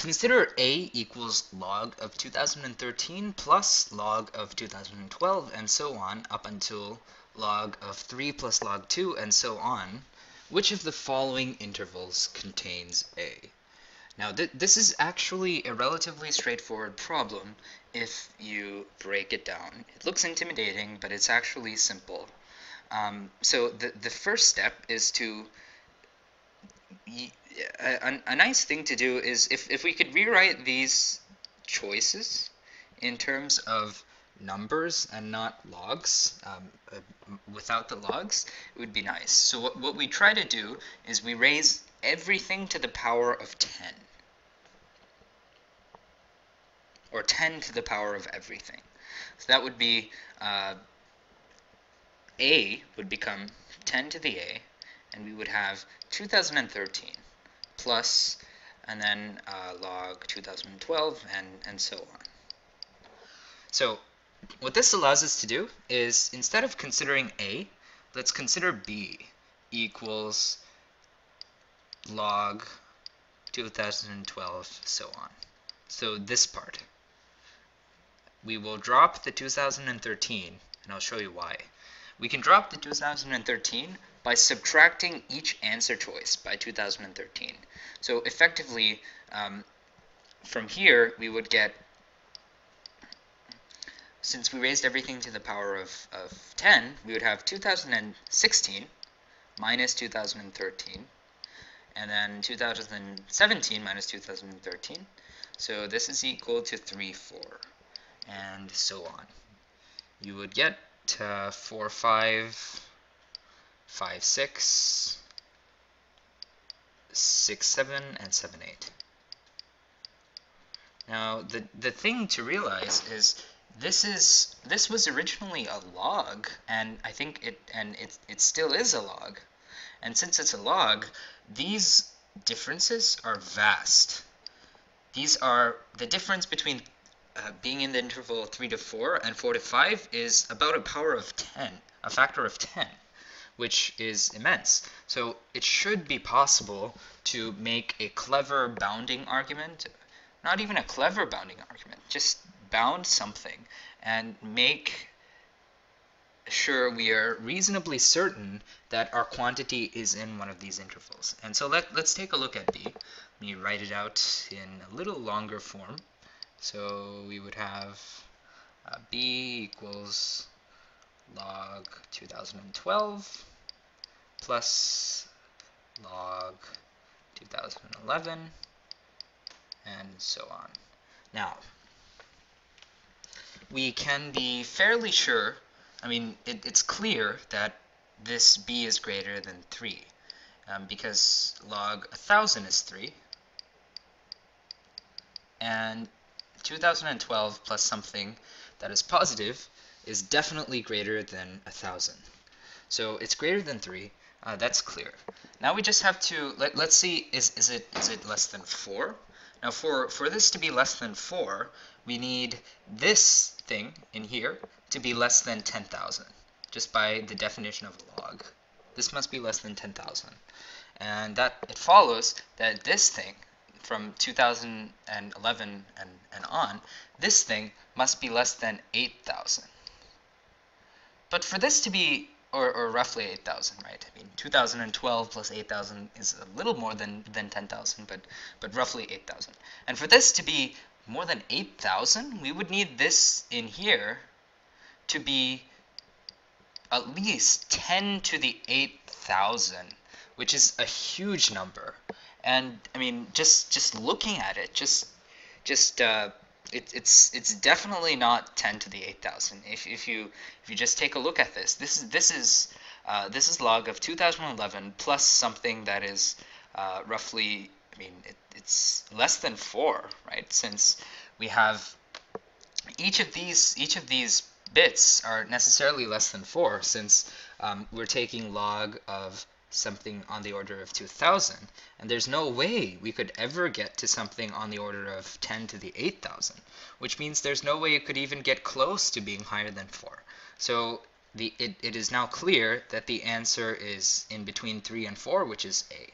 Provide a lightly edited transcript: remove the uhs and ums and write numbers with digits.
Consider a equals log of 2013 plus log of 2012 and so on up until log of 3 plus log 2 and so on. Which of the following intervals contains a? Now this is actually a relatively straightforward problem if you break it down. It looks intimidating, but it's actually simple. So the first step is to a nice thing to do is if we could rewrite these choices in terms of numbers and not logs, without the logs, it would be nice. So what we try to do is we raise everything to the power of 10, or 10 to the power of everything. So that would be a would become 10 to the a, and we would have 2013 plus, and then log 2012, and so on. So what this allows us to do is, instead of considering a, let's consider b equals log 2012, so on. So this part. We will drop the 2013, and I'll show you why. We can drop the 2013 by subtracting each answer choice by 2013. So effectively, from here, we would get, since we raised everything to the power of 10, we would have 2016 minus 2013, and then 2017 minus 2013. So this is equal to 3, 4, and so on. You would get 4, 5, 5, 6, 6, 7, and 7, 8. Now, the thing to realize is this was originally a log, and I think it still is a log. And since it's a log, these differences are vast. These are the difference between being in the interval 3 to 4 and 4 to 5 is about a power of 10, a factor of 10, which is immense. So it should be possible to make a clever bounding argument, not even a clever bounding argument, just bound something and make sure we are reasonably certain that our quantity is in one of these intervals. And so let's take a look at b. Let me write it out in a little longer form. So we would have b equals log 2012 plus log 2011, and so on. Now, we can be fairly sure, I mean, it's clear that this b is greater than 3, because log 1000 is 3, and 2012 plus something that is positive is definitely greater than 1000. So it's greater than 3. That's clear. Now we just have to let's see, is it less than 4? Now for this to be less than 4, we need this thing in here to be less than 10,000, just by the definition of a log. This must be less than 10,000, and that it follows that this thing from 2011 and on, this thing must be less than 8,000. But for this to be, or roughly 8,000, right? I mean, 2012 plus 8,000 is a little more than 10,000, but roughly 8,000. And for this to be more than 8,000, we would need this in here to be at least 10 to the 8,000, which is a huge number. And I mean, just looking at it, it's definitely not 10 to the 8,000. If you just take a look at this, this is log of 2011 plus something that is roughly, I mean, it's less than 4, right? Since we have each of these bits are necessarily less than 4, since we're taking log of something on the order of 2000, and there's no way we could ever get to something on the order of 10 to the 8,000, which means there's no way it could even get close to being higher than 4. So it is now clear that the answer is in between 3 and 4, which is A.